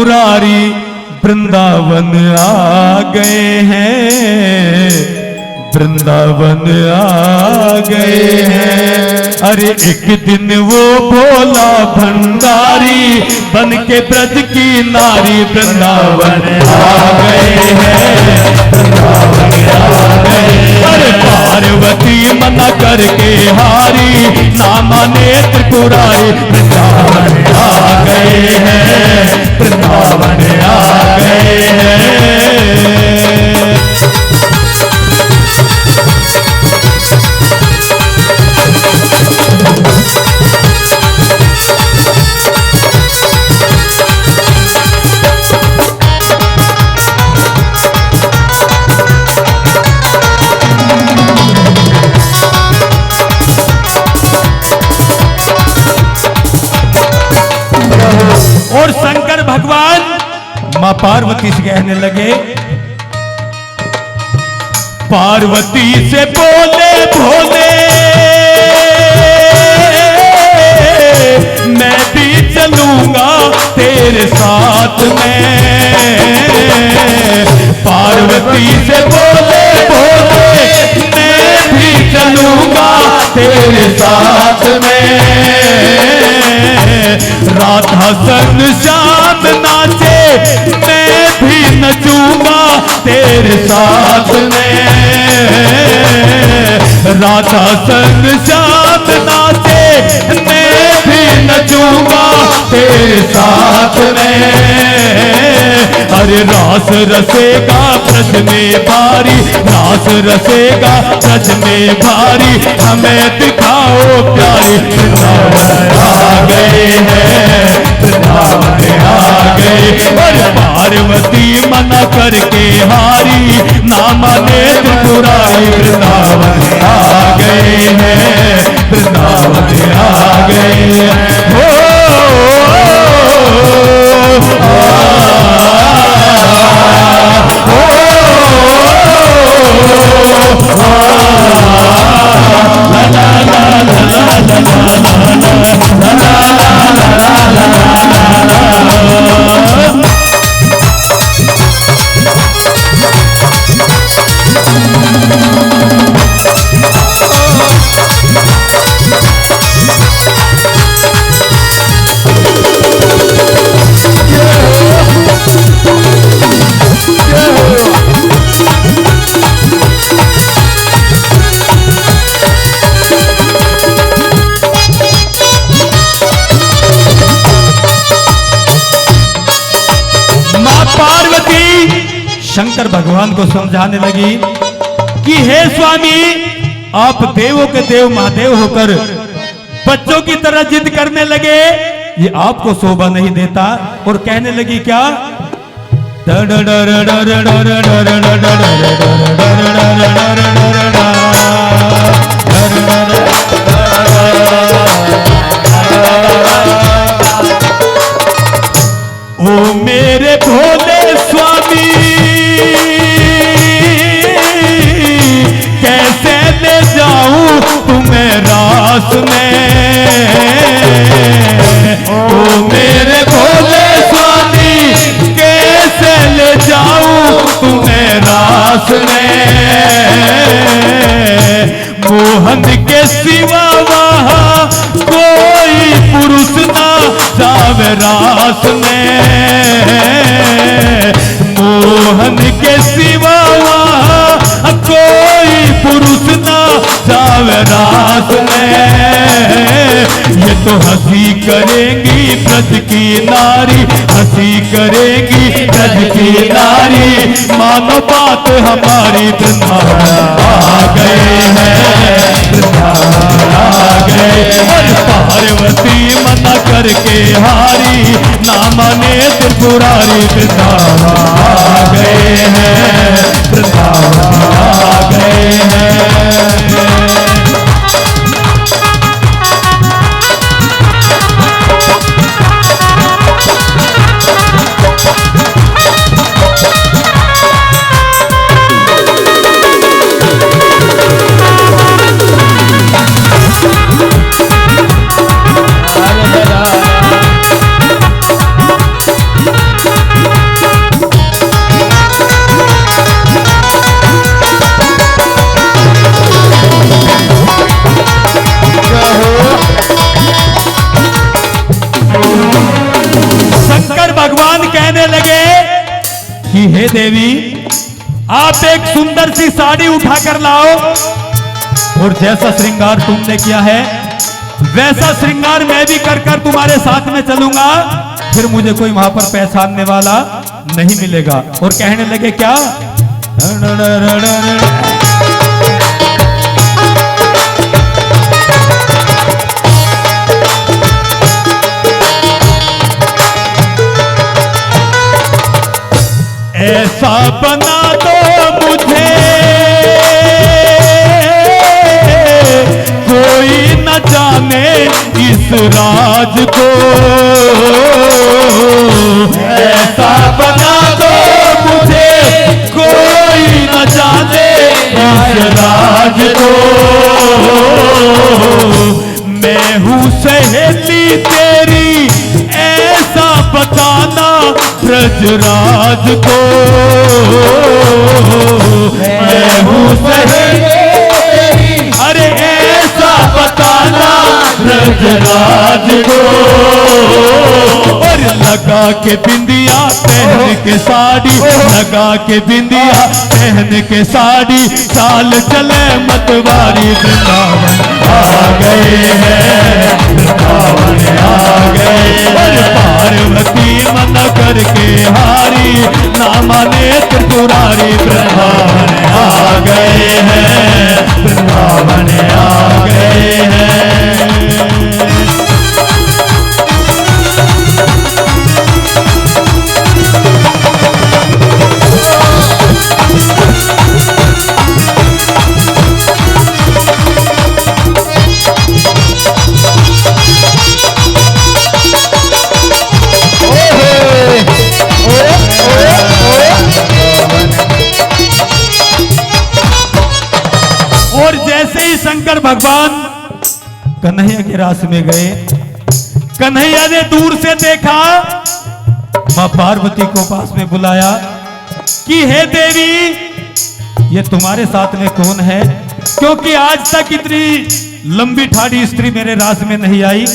त्रिपुरारी वृंदावन आ गए हैं, वृंदावन आ गए हैं। अरे एक दिन वो भोला भंडारी बन के ब्रज की नारी वृंदावन आ गए हैं, वृंदावन आ गए। अरे पार्वती मना करके हारी ना माने त्रिपुरारी वृंदावन आ गए हैं, वृंदावन आ गए हैं। और शंकर भगवान मां पार्वती से कहने लगे, पार्वती से बोले भोले मैं भी चलूंगा तेरे साथ में। पार्वती से बोले भोले मैं भी चलूंगा तेरे साथ में। राधा संग श्याम नाचे मैं भी नचूंगा तेरे साथ में। राधा संग श्याम नाचे मैं भी नचूंगा तेरे साथ में। अरे रास रसेगा ब्रज में भारी, रास रसेगा ब्रज में भारी, हमें दिखाओ प्यारी वृंदावन आ गए हैं, वृंदावन आ गए। अरे पार्वती मना करके हारी ना माने त्रिपुरारी वृंदावन आ गए हैं, वृंदावन आ गए। हो शंकर भगवान को समझाने लगी कि हे स्वामी, आप देवों के देव महादेव होकर बच्चों की तरह जिद करने लगे, ये आपको शोभा नहीं देता। और कहने लगी क्या, ओ मेरे भोले स्वामी कैसे ले जाऊं तुम्हें रास में। ओ मेरे भोले स्वामी कैसे ले जाऊं तुम्हें रास में। मोहन के सिवा वहाँ कोई पुरुष ना जावे रास में। मोहन के सिवा वहाँ कोई पुरुष ना जावे रास में। ये तो हंसी करेंगी ब्रज की नारी, हंसी करेंगी ब्रज की नारी, मानो बात हमारी वृंदावन आ गए हैं, वृंदावन आ गए। और पार्वती मना करके हारी ना माने त्रिपुरारी वृंदावन आ गए हैं, वृंदावन आ गए हैं। भगवान कहने लगे कि हे देवी, आप एक सुंदर सी साड़ी उठा कर लाओ और जैसा श्रृंगार तुमने किया है वैसा श्रृंगार मैं भी कर कर तुम्हारे साथ में चलूंगा, फिर मुझे कोई वहां पर पहचानने वाला नहीं मिलेगा। और कहने लगे क्या, ऐसा बना दो मुझे कोई न जाने इस राज को, ऐसा बना दो मुझे कोई न जाने इस राज को, मैं हूँ सहेली तेरी ऐसा बताना ब्रजराज को, मैं हूँ सहेली, अरे ऐसा बताना ब्रजराज को। और लगा के बिंदिया पहन के साड़ी, लगा के बिंदिया पहन के साड़ी, चाल चले मतवारी वृंदावन आ गए हैं, वृंदावन आ गए। पार्वती मन करके हारी, ना माने त्रिपुरारी, वृंदावन आ गए हैं, वृंदावन आ गए हैं। और जैसे ही शंकर भगवान कन्हैया के रास में गए, कन्हैया ने दूर से देखा, मां पार्वती को पास में बुलाया कि हे देवी, ये तुम्हारे साथ में कौन है, क्योंकि आज तक इतनी लंबी ठाड़ी स्त्री मेरे रास में नहीं आई।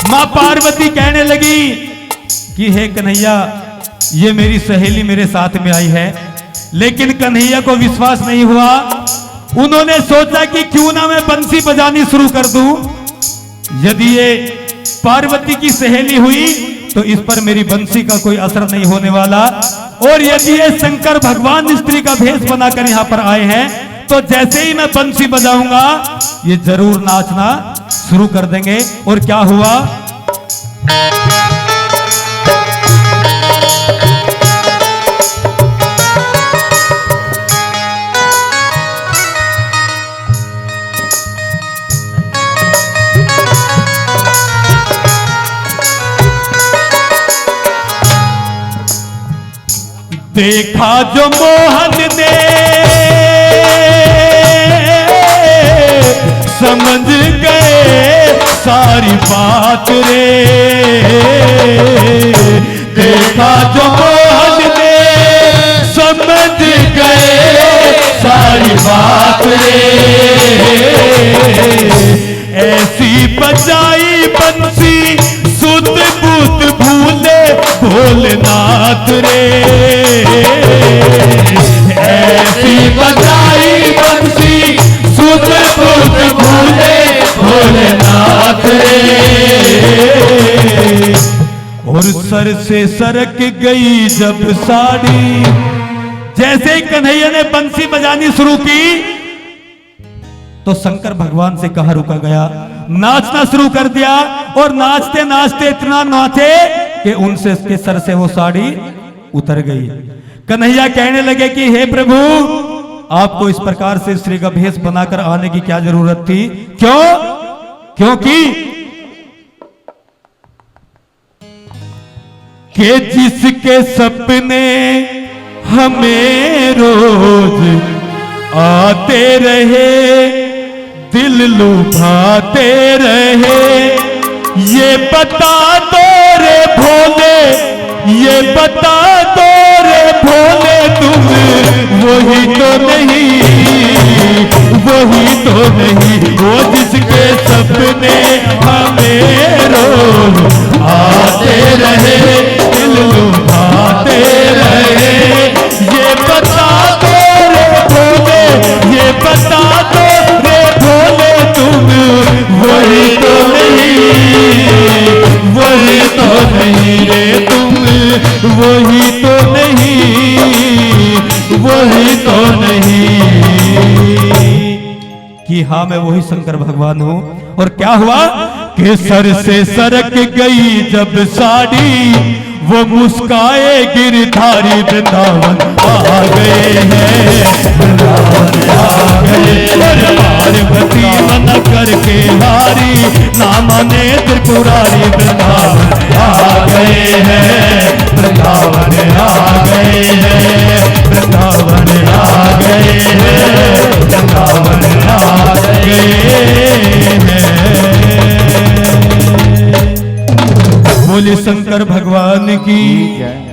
मां पार्वती कहने लगी कि हे कन्हैया, ये मेरी सहेली मेरे साथ में आई है। लेकिन कन्हैया को विश्वास नहीं हुआ, उन्होंने सोचा कि क्यों ना मैं बंसी बजानी शुरू कर दूं, यदि ये पार्वती की सहेली हुई तो इस पर मेरी बंसी का कोई असर नहीं होने वाला, और यदि ये शंकर भगवान स्त्री का भेष बनाकर यहाँ पर आए हैं तो जैसे ही मैं बंसी बजाऊंगा ये जरूर नाचना शुरू कर देंगे। और क्या हुआ, देखा जो मोहन ने समझ गए सारी बात रे, देखा जो मोहन ने समझ गए सारी बात रे, ऐसी बजाई बंसी सुध बुध भूले भोलेनाथ रे, ऐसी बजाई बंसी सुध बुध भूले भोलेनाथ रे। और सर से सरक गई जब साड़ी, जैसे ही कन्हैया ने बंसी बजानी शुरू की तो शंकर भगवान से कहा रुका गया, नाचना शुरू कर दिया। और नाचते नाचते इतना नाचे कि उनसे उसके सर से वो साड़ी उतर गई। कन्हैया कहने लगे कि हे प्रभु, आपको इस प्रकार से स्त्री का भेष बनाकर आने की क्या जरूरत थी, क्यों, क्योंकि कि जिसके सपने हमें रोज आते रहे, दिल लुभाते रहे, ये बता दो रे भोले, ये बता दो रे भोले, तुम वही तो नहीं, वही तो नहीं, वो जिसके सपने हमें रोज आते रहे, वही तो नहीं, वही तो नहीं कि हाँ मैं वही शंकर भगवान हूँ। और क्या हुआ कि सर से सरक गई जब साड़ी, वो मुस्काए गिरधारी वृंदावन आ गए हैं, वृंदावन आ गए। और पार्वती मन करके हारी, नाम ने त्रिपुरारी वृंदावन आ गए हैं, वृंदावन आ गए हैं, वृंदावन आ गए हैं, वृंदावन आ गए हैं। बोले शंकर भगवान की।